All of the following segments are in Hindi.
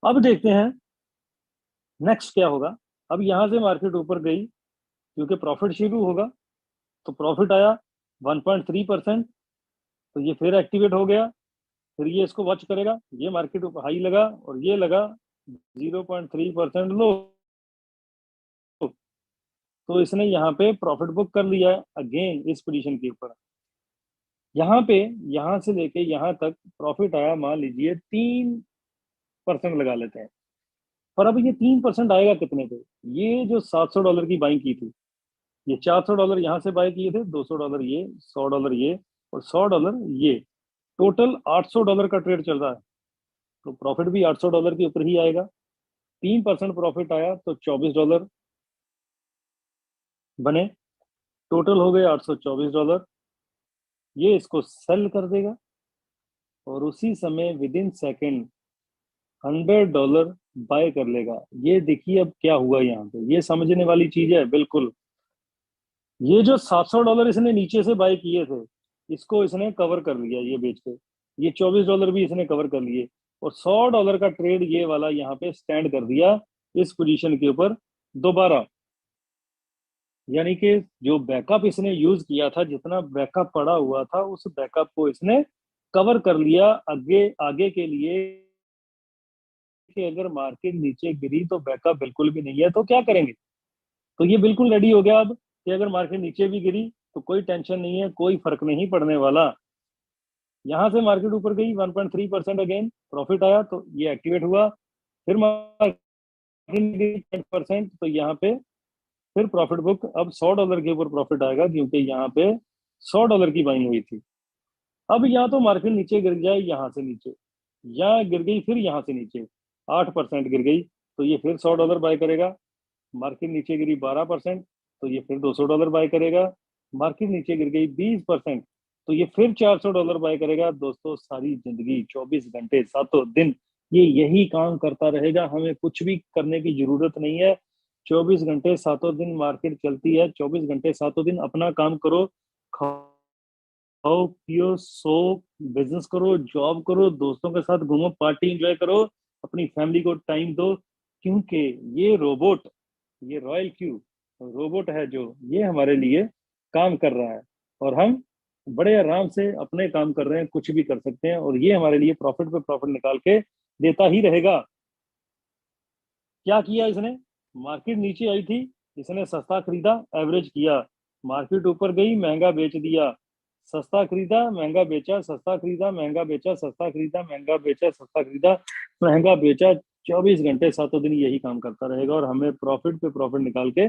अब देखते हैं नेक्स्ट क्या होगा। अब यहां से मार्केट ऊपर गई क्योंकि प्रॉफिट शुरू होगा, तो प्रॉफिट आया 1.3%। तो ये फिर एक्टिवेट हो गया, फिर ये इसको वॉच करेगा। ये मार्केट हाई लगा और ये लगा 0.3% लो, तो इसने यहाँ पे प्रॉफिट बुक कर लिया है अगेन इस पोजीशन के ऊपर। यहाँ पे यहाँ से लेके यहाँ तक प्रॉफिट आया, मान लीजिए 3% लगा लेते हैं। पर अब ये 3% आएगा कितने पे? ये जो $700 की बाइंग की थी, ये $400 यहाँ से बाय किए थे, $200 ये, $100 ये और $100 ये, टोटल $800 का ट्रेड चल रहा है। तो प्रॉफिट भी $800 के ऊपर ही आएगा। 3% प्रॉफिट आया तो $24 बने, टोटल हो गए $824। ये इसको सेल कर देगा और उसी समय विद इन सेकेंड $100 बाय कर लेगा। ये देखिए अब क्या हुआ यहाँ पे, ये समझने वाली चीज है बिल्कुल। ये जो $700 इसने नीचे से बाय किए थे, इसको इसने कवर कर लिया ये बेच के। ये $24 भी इसने कवर कर लिए और $100 का ट्रेड ये वाला यहाँ पे स्टैंड कर दिया इस पोजीशन के ऊपर दोबारा। यानी कि जो बैकअप इसने यूज किया था, जितना बैकअप पड़ा हुआ था, उस बैकअप को इसने कवर कर लिया आगे आगे के लिए। कि अगर मार्केट नीचे गिरी तो बैकअप बिल्कुल भी नहीं है, तो क्या करेंगे? तो ये बिल्कुल रेडी हो गया अब कि अगर मार्केट नीचे भी गिरी तो कोई टेंशन नहीं है, कोई फर्क नहीं पड़ने वाला। यहां से मार्केट ऊपर गई 1.3% अगेन प्रॉफिट आया, तो ये एक्टिवेट हुआ। फिर मार्केट गई 10%, तो यहाँ पे फिर प्रॉफिट बुक। अब $100 के ऊपर प्रॉफिट आएगा क्योंकि यहाँ पे $100 की बाइंग हुई थी। अब यहाँ तो मार्केट नीचे गिर जाए, यहाँ से नीचे, या गिर गई फिर यहाँ से नीचे 8% गिर गई, तो ये फिर $100 बाय करेगा। मार्केट नीचे गिरी 12%, तो ये फिर $200 बाय करेगा। मार्केट नीचे गिर गई 20%, तो ये फिर $400 बाय करेगा। दोस्तों सारी जिंदगी 24 घंटे 7 दिन ये यही काम करता रहेगा, हमें कुछ भी करने की जरूरत नहीं है। 24 घंटे 7 दिन मार्केट चलती है, 24 घंटे 7 दिन अपना काम करो, खाओ पियो सो, बिजनेस करो, जॉब करो, दोस्तों के साथ घूमो, पार्टी एंजॉय करो, अपनी फैमिली को टाइम दो। क्योंकि ये रोबोट, ये रॉयल क्यू रोबोट है जो ये हमारे लिए काम कर रहा है, और हम बड़े आराम से अपने काम कर रहे हैं, कुछ भी कर सकते हैं, और ये हमारे लिए प्रॉफिट पे प्रॉफिट निकाल के देता ही रहेगा। क्या किया इसने? मार्केट नीचे आई थी, इसने सस्ता खरीदा, एवरेज किया। मार्केट ऊपर गई, महंगा बेच दिया। सस्ता खरीदा, महंगा बेचा, सस्ता खरीदा, महंगा बेचा, सस्ता खरीदा, महंगा बेचा, सस्ता खरीदा, महंगा बेचा। 24 घंटे 7 दिन यही काम करता रहेगा और हमें प्रॉफिट पे प्रॉफिट निकाल के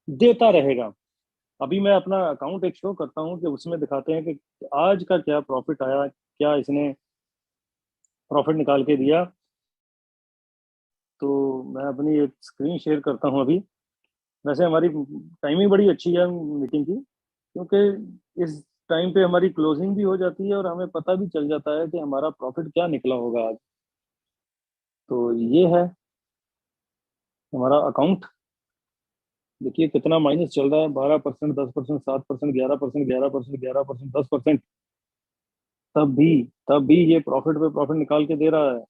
देता रहेगा। अभी मैं अपना अकाउंट एक शो करता हूँ कि उसमें दिखाते हैं कि आज का क्या प्रॉफिट आया, क्या इसने प्रॉफिट निकाल के दिया। तो मैं अपनी एक स्क्रीन शेयर करता हूँ अभी। वैसे हमारी टाइमिंग बड़ी अच्छी है मीटिंग की, क्योंकि इस टाइम पे हमारी क्लोजिंग भी हो जाती है और हमें पता भी चल जाता है कि हमारा प्रॉफिट क्या निकला होगा आज। तो ये है हमारा अकाउंट। देखिए कितना माइनस चल रहा है, 12%, 10%, 7%, 11%, 11%, 11%, 10%। तब भी तब भी ये प्रॉफिट पे प्रॉफिट निकाल के दे रहा है।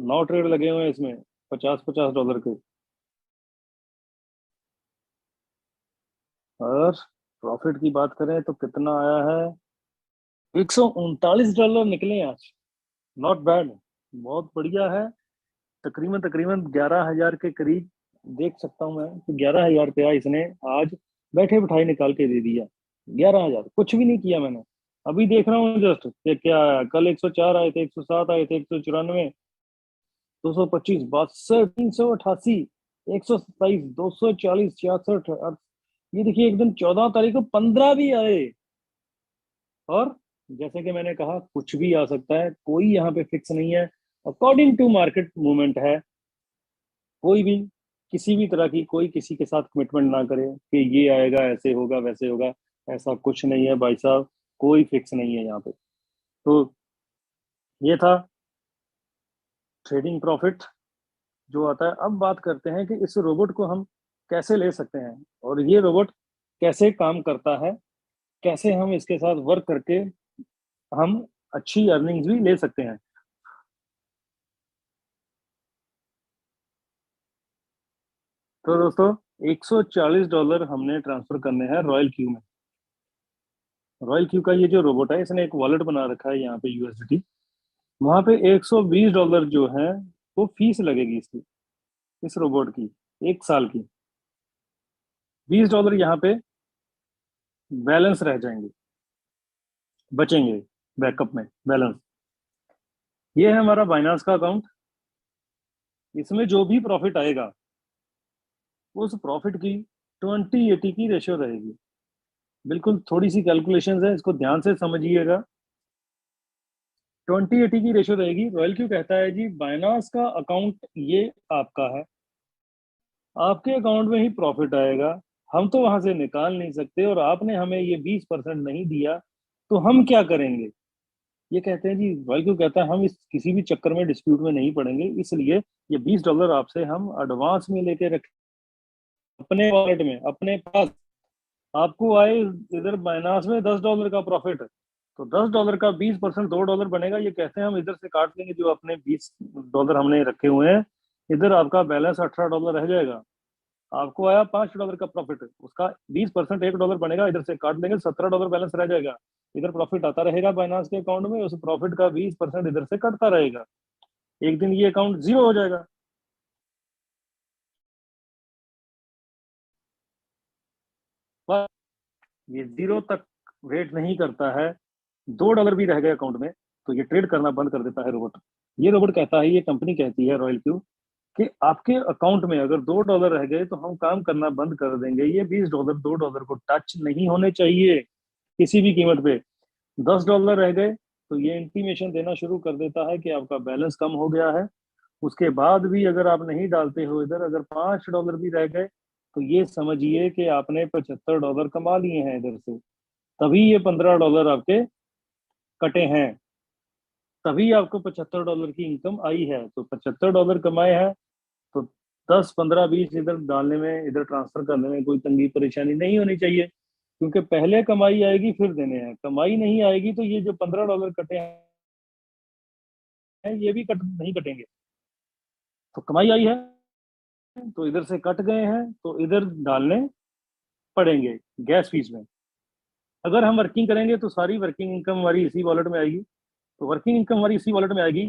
9 ट्रेड लगे हुए हैं इसमें, $50-50 के। और प्रॉफिट की बात करें तो कितना आया है? $139 निकले हैं आज। नॉट बैड, बहुत बढ़िया है। तकरीबन तकरीबन 11,000 के करीब देख सकता हूँ मैं कि 11,000 रुपया इसने आज बैठे बिठाए निकाल के दे दिया। 11,000 कुछ भी नहीं किया मैंने। अभी देख रहा हूँ जस्ट कि क्या आया। कल 104 आए थे, 107 आए थे, 194, 225, 62, 388, 127, 240, 66। ये देखिए एकदम 14 तारीख को 15 भी आए। और जैसे कि मैंने कहा, कुछ भी आ सकता है, कोई यहाँ पे फिक्स नहीं है। अकॉर्डिंग टू मार्केट मूवमेंट है। कोई भी किसी भी तरह की कोई किसी के साथ कमिटमेंट ना करे कि ये आएगा, ऐसे होगा, वैसे होगा। ऐसा कुछ नहीं है भाई साहब, कोई फिक्स नहीं है यहाँ पे। तो ये था ट्रेडिंग प्रॉफिट जो आता है। अब बात करते हैं कि इस रोबोट को हम कैसे ले सकते हैं और ये रोबोट कैसे काम करता है, कैसे हम इसके साथ वर्क करके हम अच्छी अर्निंग्स भी ले सकते हैं। तो दोस्तों $140 हमने ट्रांसफर करने हैं रॉयल क्यू में। रॉयल क्यू का ये जो रोबोट है, इसने एक वॉलेट बना रखा है यहाँ पे यूएसडीटी। वहां पे $120 जो है वो फीस लगेगी इसकी, इस रोबोट की, 1 साल की। $20 यहाँ पे बैलेंस रह जाएंगे, बचेंगे बैकअप में बैलेंस। ये है हमारा बाइनांस का अकाउंट। इसमें जो भी प्रॉफिट आएगा उस प्रॉफिट की 20/80 की रेशियो रहेगी। बिल्कुल थोड़ी सी कैलकुलेशन है, इसको ध्यान से समझिएगा। 20/80 की रेशियो रहेगी। रॉयल क्यू कहता है जी बाइनांस का अकाउंट ये आपका है, आपके अकाउंट में ही प्रॉफिट आएगा, हम तो वहां से निकाल नहीं सकते, और आपने हमें ये 20% नहीं दिया तो हम क्या करेंगे। ये कहते हैं जी, रॉयल क्यू कहता है हम इस किसी भी चक्कर में डिस्प्यूट में नहीं पड़ेंगे, इसलिए ये $20 आपसे हम एडवांस में लेके रखें अपने वॉलेट में, अपने पास। आपको आए इधर बाइनांस में $10 का प्रॉफिट, तो $10 का 20% $2 बनेगा। ये कहते हैं हम इधर से काट लेंगे जो अपने $20 हमने रखे हुए हैं, इधर आपका बैलेंस $18 रह जाएगा। आपको आया $5 का प्रॉफिट, उसका 20% $1 बनेगा, इधर से काट देंगे, $17 बैलेंस रह जाएगा। इधर प्रॉफिट आता रहेगा बाइनांस के अकाउंट में, उस प्रॉफिट का 20% इधर से कटता रहेगा। एक दिन ये अकाउंट जीरो हो जाएगा। बस ये जीरो तक वेट नहीं करता है, $2 भी रह गए अकाउंट में तो ये ट्रेड करना बंद कर देता है रोबोट। ये रोबोट कहता है, ये कंपनी कहती है रॉयल क्यू, कि आपके अकाउंट में अगर $2 रह गए तो हम काम करना बंद कर देंगे। ये $20 $2 को टच नहीं होने चाहिए किसी भी कीमत पे। $10 रह गए तो ये इंटीमेशन देना शुरू कर देता है कि आपका बैलेंस कम हो गया है। उसके बाद भी अगर आप नहीं डालते हो इधर, अगर $5 भी रह गए तो ये समझिए कि आपने $75 कमा लिए हैं इधर से, तभी ये $15 आपके कटे हैं, तभी आपको $75 की इनकम आई है। तो $75 कमाए हैं तो 10 15 20 इधर डालने में, इधर ट्रांसफर करने में कोई तंगी परेशानी नहीं होनी चाहिए, क्योंकि पहले कमाई आएगी फिर देने हैं। कमाई नहीं आएगी तो ये जो $15 कटे हैं ये भी कट नहीं कटेंगे। तो कमाई आई है तो इधर से कट गए हैं तो इधर डालने पड़ेंगे गैस फीस में। अगर हम वर्किंग करेंगे तो सारी वर्किंग इनकम हमारी इसी वॉलेट में आएगी। तो वर्किंग इनकम हमारी इसी वॉलेट में आएगी,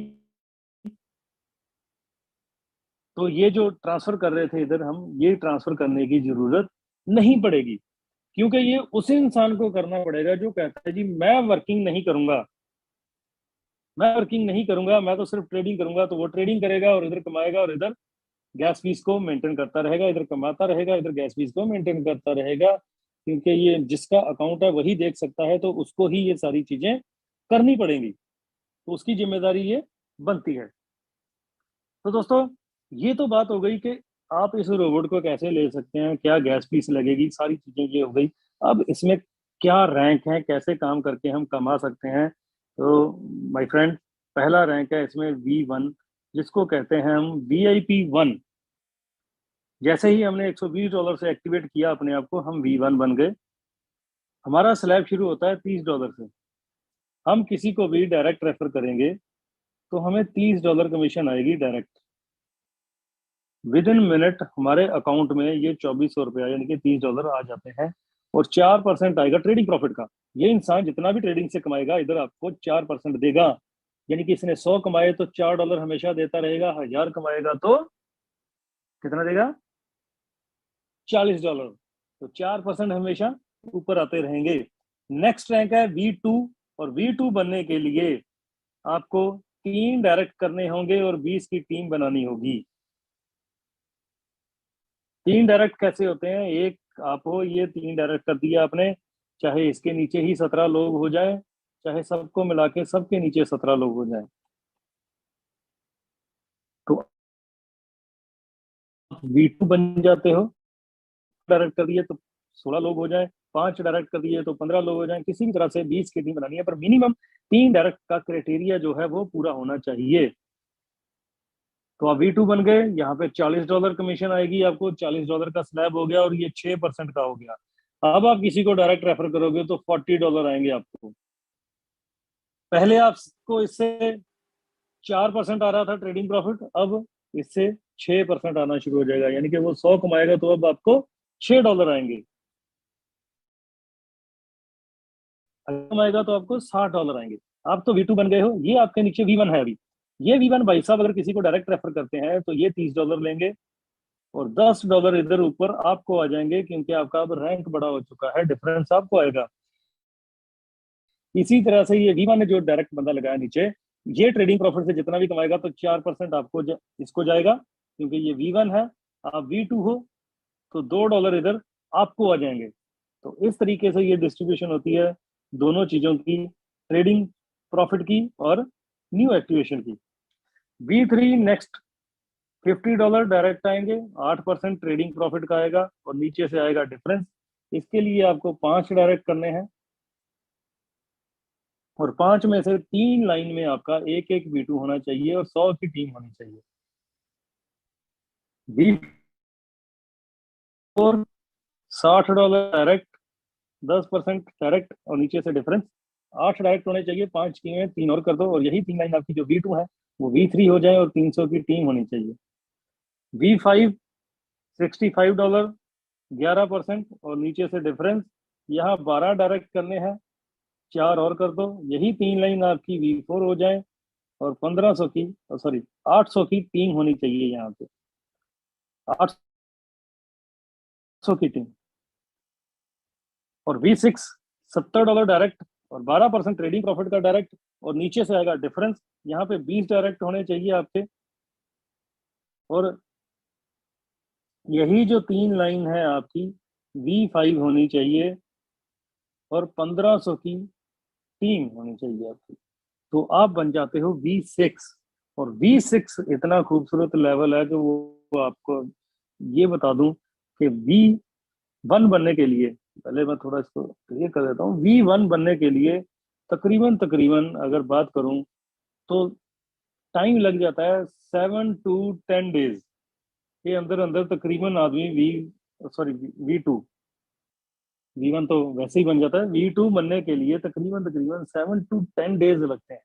तो ये जो ट्रांसफर कर रहे थे इधर हम, ये ट्रांसफर करने की जरूरत नहीं पड़ेगी, क्योंकि ये उस इंसान को करना पड़ेगा जो कहता है जी मैं वर्किंग नहीं करूंगा, मैं वर्किंग नहीं करूंगा, मैं तो सिर्फ ट्रेडिंग करूंगा। तो वो ट्रेडिंग करेगा और इधर कमाएगा और इधर गैस फीस को मेंटेन करता रहेगा, इधर कमाता रहेगा, इधर गैस फीस को मेंटेन करता रहेगा। क्योंकि ये जिसका अकाउंट है वही देख सकता है, तो उसको ही ये सारी चीजें करनी पड़ेंगी, तो उसकी जिम्मेदारी ये बनती है। तो दोस्तों ये तो बात हो गई कि आप इस रोबोट को कैसे ले सकते हैं, क्या गैस फीस लगेगी, सारी चीजें ये हो गई। अब इसमें क्या रैंक है, कैसे काम करके हम कमा सकते हैं। तो माय फ्रेंड, पहला रैंक है इसमें V1, जिसको कहते हैं हम VIP 1। जैसे ही हमने $120 से एक्टिवेट किया अपने आप को, हम V1 बन गए। हमारा स्लैब शुरू होता है $30 से। हम किसी को भी डायरेक्ट रेफर करेंगे तो हमें $30 कमीशन आएगी डायरेक्ट। विद इन मिनट हमारे अकाउंट में ये ₹2400 यानी कि $30 आ जाते हैं, और 4% आएगा ट्रेडिंग प्रॉफिट का। ये इंसान जितना भी ट्रेडिंग से कमाएगा इधर आपको 4% देगा, यानी कि इसने 100 कमाए तो $4 हमेशा देता रहेगा। 1000 कमाएगा तो कितना देगा, $40। तो 4% हमेशा ऊपर आते रहेंगे। नेक्स्ट रैंक है V2, और V2 बनने के लिए आपको 3 डायरेक्ट करने होंगे और 20 की टीम बनानी होगी। 3 डायरेक्ट कैसे होते हैं, एक आप हो, ये 3 डायरेक्ट कर दिया आपने, चाहे इसके नीचे ही 17 लोग हो जाए, चाहे सबको मिला के सबके नीचे 17 लोग हो जाए, तो आप V2 बन जाते हो। डायरेक्ट कर दिए तो 16 लोग हो जाए, 5 डायरेक्ट कर दिए तो 15 लोग हो जाए, किसी भी तरह से 20 की टीम बनानी है, पर मिनिमम 3 डायरेक्ट का क्राइटेरिया जो है वो पूरा होना चाहिए। तो आप V2 बन गए, यहाँ पे $40 कमीशन आएगी आपको, $40 का स्लैब हो गया और ये 6% का हो गया। अब आप किसी को डायरेक्ट रेफर करोगे तो $40 आएंगे आपको। पहले आपको इससे 4% आ रहा था ट्रेडिंग प्रॉफिट, अब इससे 6% आना शुरू हो जाएगा, यानी कि वो 100 कमाएगा तो अब आपको $6 आएंगे, अगर कमाएगा तो आपको $60 आएंगे। आप तो V2 बन गए हो, ये आपके नीचे V1 है अभी। ये V1 भाई साहब अगर किसी को डायरेक्ट रेफर करते हैं तो ये $30 लेंगे और $10 इधर ऊपर आपको आ जाएंगे, क्योंकि आपका अब रैंक बड़ा हो चुका है, डिफरेंस आपको आएगा। इसी तरह से ये V1 ने जो डायरेक्ट बंदा लगाया नीचे, ये ट्रेडिंग प्रॉफिट से जितना भी कमाएगा तो 4% आपको इसको जाएगा, क्योंकि ये V1 है, आप V2 हो, तो $2 इधर आपको आ जाएंगे। तो इस तरीके से ये डिस्ट्रीब्यूशन होती है दोनों चीजों की, ट्रेडिंग प्रॉफिट की और न्यू एक्टिवेशन की। V3 नेक्स्ट $50 डायरेक्ट आएंगे, 8% ट्रेडिंग प्रॉफिट का आएगा और नीचे से आएगा डिफरेंस। इसके लिए आपको 5 डायरेक्ट करने हैं और 5 में से 3 लाइन में आपका एक एक V2 होना चाहिए और 100 की टीम होनी चाहिए। V4 $60 डायरेक्ट, 10% डायरेक्ट और नीचे से डिफरेंस। 8 डायरेक्ट होने चाहिए, 5 किए हैं, 3 और कर दो और यही 3 लाइन आपकी जो V2 है वो V3 हो जाए और 300 की टीम होनी चाहिए। V5 $65, 11% और नीचे से डिफरेंस। यहाँ 12 डायरेक्ट करने हैं, 4 और कर दो, यही 3 लाइन आपकी V4 हो जाए और 1500 की, सॉरी 800 की टीम होनी चाहिए यहाँ पे, 800 की टीम। और V6 $70 डायरेक्ट और 12% ट्रेडिंग प्रॉफिट का डायरेक्ट और नीचे से आएगा डिफरेंस। यहाँ पे 20 डायरेक्ट होने चाहिए आपके और यही जो 3 लाइन है आपकी V5 होनी चाहिए और 1500 की टीम होनी चाहिए आपकी, तो आप बन जाते हो V6। और V6 इतना खूबसूरत लेवल है कि वो आपको ये बता दूं कि V1 बनने के लिए, पहले मैं थोड़ा इसको क्लियर कर देता हूँ। V1 बनने के लिए तकरीबन तकरीबन अगर बात करूं तो टाइम लग जाता है 7 to 10 डेज के अंदर अंदर तकरीबन आदमी V2, V1 तो वैसे ही बन जाता है, V2 बनने के लिए तकरीबन तकरीबन 7 to 10 डेज लगते हैं।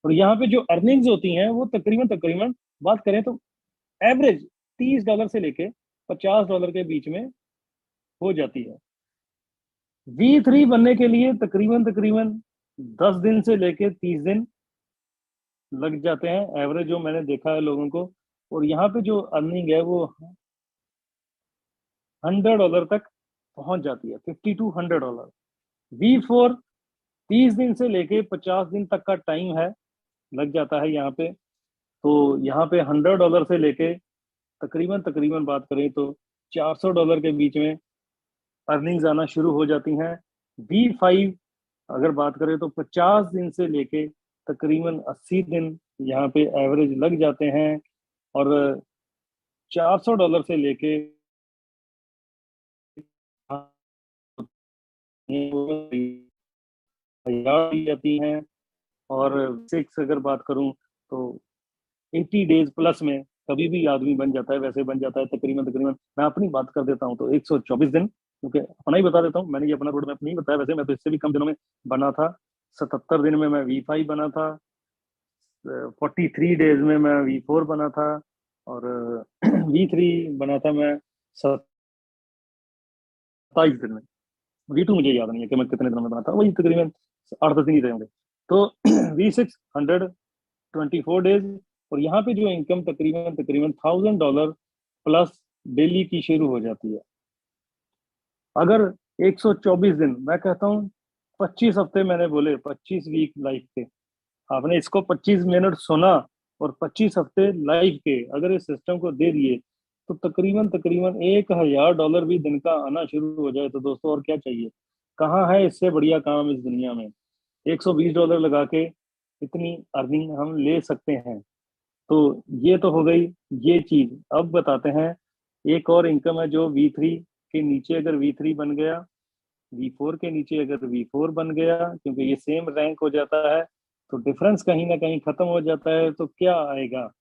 और यहाँ पे जो अर्निंग्स होती हैं वो तकरीबन तकरीबन बात करें तो एवरेज $30 से लेके $50 के बीच में हो जाती है। V3 बनने के लिए तकरीबन तकरीबन 10 दिन से लेके 30 दिन लग जाते हैं, एवरेज जो मैंने देखा है लोगों को। और यहाँ पे जो अर्निंग है वो $100 तक पहुंच जाती है, $50 to 100। V4 30 दिन से लेके 50 दिन तक का टाइम है, लग जाता है यहाँ पे। तो यहाँ पे $100 से लेके तकरीबन तकरीबन बात करें तो $400 के बीच में अर्निंग्स आना शुरू हो जाती हैं। V5 अगर बात करें तो 50 दिन से लेके तकरीबन 80 दिन यहाँ पे एवरेज लग जाते हैं और $400 से लेके जाती हैं। और 6 अगर बात करूं तो 80 डेज प्लस में कभी भी आदमी बन जाता है, वैसे बन जाता है तकरीबन तकरीबन। मैं अपनी बात कर देता हूँ तो 124 दिन, क्योंकि अपना ही बता देता हूँ, मैंने ये अपना रोड मैप नहीं बताया, वैसे मैं तो इससे भी कम दिनों में बना था। 77 दिन में मैं V5 बना था, 43 डेज में मैं V4 बना था और V3 बना था मैं 27 दिन में। V2 मुझे याद नहीं है कि मैं कितने दिनों में बना था, वही तकरीबन 8-10 दिन ही रहे होंगे। तो V6 124 डेज। और यहाँ पे जो इनकम तकरीबन तकरीबन $1000 प्लस डेली की शुरू हो जाती है। अगर 124 दिन, मैं कहता हूँ 25 हफ्ते, मैंने बोले 25 वीक लाइफ के, आपने इसको 25 मिनट सुना और 25 हफ्ते लाइफ के अगर इस सिस्टम को दे दिए तो तकरीबन तकरीबन $1000 भी दिन का आना शुरू हो जाए तो दोस्तों और क्या चाहिए। कहाँ है इससे बढ़िया काम इस दुनिया में। $120 लगा के इतनी अर्निंग हम ले सकते हैं। तो ये तो हो गई ये चीज। अब बताते हैं एक और इनकम है जो V3 के नीचे अगर V3 बन गया, V4 के नीचे अगर V4 बन गया, क्योंकि ये सेम रैंक हो जाता है तो डिफरेंस कहीं ना कहीं खत्म हो जाता है, तो क्या आएगा।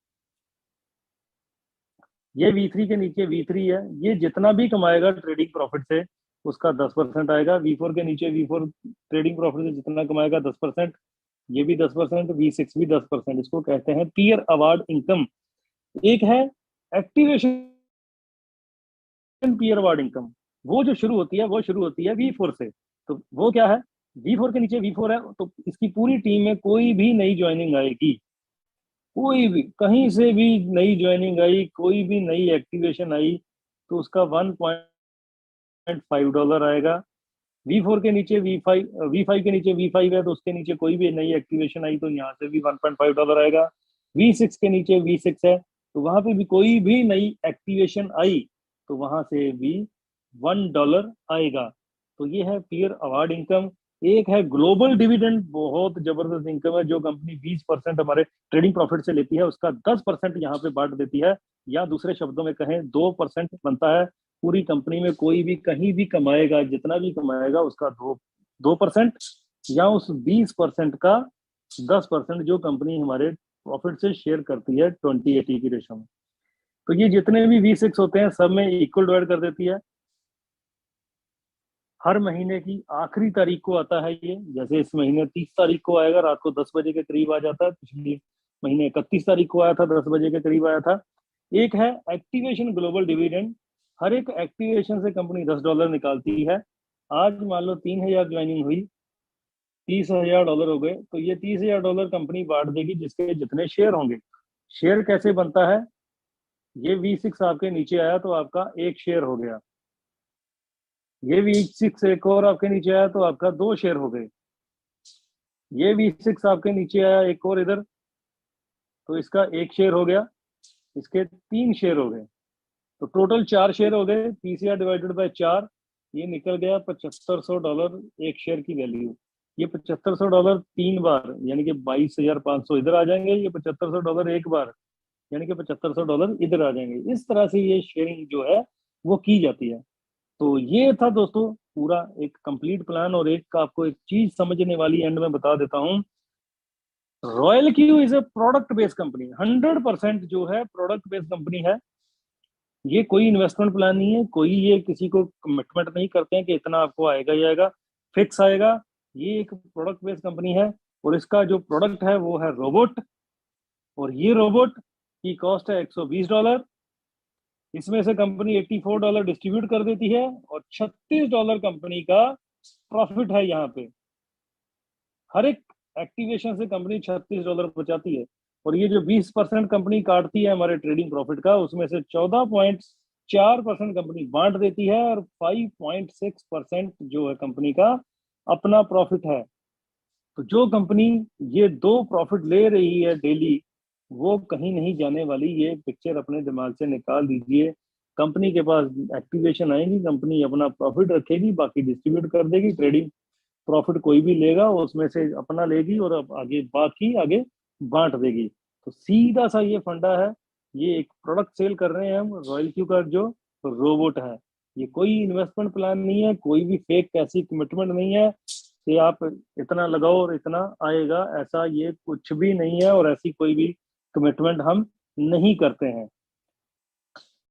ये V3 के नीचे V3 है, ये जितना भी कमाएगा ट्रेडिंग प्रॉफिट से उसका 10% आएगा। V4 के नीचे V4 ट्रेडिंग प्रॉफिट से जितना कमाएगा 10%, ये भी 10%, V6 भी 10%। इसको कहते हैं पीयर अवार्ड इनकम। एक है एक्टिवेशन पीयर अवार्ड इनकम, वो जो शुरू होती है वो शुरू होती है V4 से। तो वो क्या है, V4 के नीचे V4 है, तो इसकी पूरी टीम में कोई भी नई ज्वाइनिंग आएगी, कोई भी कहीं से भी नई ज्वाइनिंग आई, कोई भी नई एक्टिवेशन आई, तो उसका $1.5 आएगा। V4 के नीचे V5 के नीचे V5 है, तो उसके नीचे कोई भी नई एक्टिवेशन आई तो यहाँ से भी $1.5 आएगा। V6 के नीचे V6 है, तो वहां पे भी कोई भी नई एक्टिवेशन आई तो वहां से भी $1 आएगा। तो ये है पीयर अवार्ड इनकम। एक है ग्लोबल डिविडेंड, बहुत जबरदस्त इनकम है, जो कंपनी 20% हमारे ट्रेडिंग प्रॉफिट से लेती है, उसका 10% यहाँ पे बांट देती है, या दूसरे शब्दों में कहें 2% बनता है। पूरी कंपनी में कोई भी कहीं भी कमाएगा, जितना भी कमाएगा उसका 2% या उस 20% का 10% जो कंपनी हमारे प्रॉफिट से शेयर करती है 20/80 की रेशो में। तो ये जितने भी V6 होते हैं सब में इक्वल डिवाइड कर देती है। हर महीने की आखिरी तारीख को आता है ये, जैसे इस महीने 30 तारीख को आएगा, रात को 10 बजे के करीब आ जाता है। पिछले महीने 31 तारीख को आया था, 10 बजे के करीब आया था। एक है एक्टिवेशन ग्लोबल डिविडेंड। हर एक एक्टिवेशन से कंपनी $10 निकालती है। आज मान लो 3,000 ज्वाइनिंग हुई, $30,000 हो गए, तो ये $30,000 कंपनी बांट देगी जिसके जितने शेयर होंगे। शेयर कैसे बनता है, ये V6 आपके नीचे आया तो आपका एक शेयर हो गया, ये V6 एक और आपके नीचे आया तो आपका दो शेयर हो गए, ये V6 आपके नीचे आया एक और इधर, तो इसका एक शेयर हो गया, इसके तीन शेयर हो गए, तो टोटल चार शेयर हो गए। 30,000 डिवाइडेड बाय 4, ये निकल गया $7,500 एक शेयर की वैल्यू। ये $7,500 तीन बार यानी कि 22,500 इधर आ जाएंगे, ये $7,500 एक बार यानी कि $7,500 इधर आ जाएंगे। इस तरह से ये शेयरिंग जो है वो की जाती है। तो ये था दोस्तों पूरा एक कंप्लीट प्लान। और एक आपको एक चीज समझने वाली एंड में बता देता हूँ, royal Q is a product based company, 100% जो है प्रोडक्ट बेस्ड कंपनी है। ये कोई इन्वेस्टमेंट प्लान नहीं है, कोई ये किसी को कमिटमेंट नहीं करते हैं कि इतना आपको आएगा ही आएगा, फिक्स आएगा। ये एक प्रोडक्ट बेस्ड कंपनी है, और इसका जो प्रोडक्ट है वो है रोबोट, और ये रोबोट की कॉस्ट है $120। इसमें से कंपनी $84 डिस्ट्रीब्यूट कर देती है, और $36 कंपनी का प्रॉफिट है यहाँ पे। हर एक एक्टिवेशन से कंपनी $36 बचाती है, और ये जो 20% कंपनी काटती है हमारे ट्रेडिंग प्रॉफिट का, उसमें से 14.4% कंपनी बांट देती है, और 5.6% जो है कंपनी का अपना प्रॉफिट है। तो जो कंपनी ये दो प्रॉफिट ले रही है डेली, वो कहीं नहीं जाने वाली, ये पिक्चर अपने दिमाग से निकाल दीजिए। कंपनी के पास एक्टिवेशन आएंगी, कंपनी अपना प्रॉफिट रखेगी, बाकी डिस्ट्रीब्यूट कर देगी। ट्रेडिंग प्रॉफिट कोई भी लेगा उसमें से अपना लेगी, और अब आगे बाकी आगे बांट देगी। तो सीधा सा ये फंडा है। ये एक प्रोडक्ट सेल कर रहे हैं हम, रॉयल क्यू का जो रोबोट है। ये कोई इन्वेस्टमेंट प्लान नहीं है, कोई भी फेक ऐसी कमिटमेंट नहीं है कि आप इतना लगाओ और इतना आएगा, ऐसा ये कुछ भी नहीं है, और ऐसी कोई भी कमिटमेंट हम नहीं करते हैं।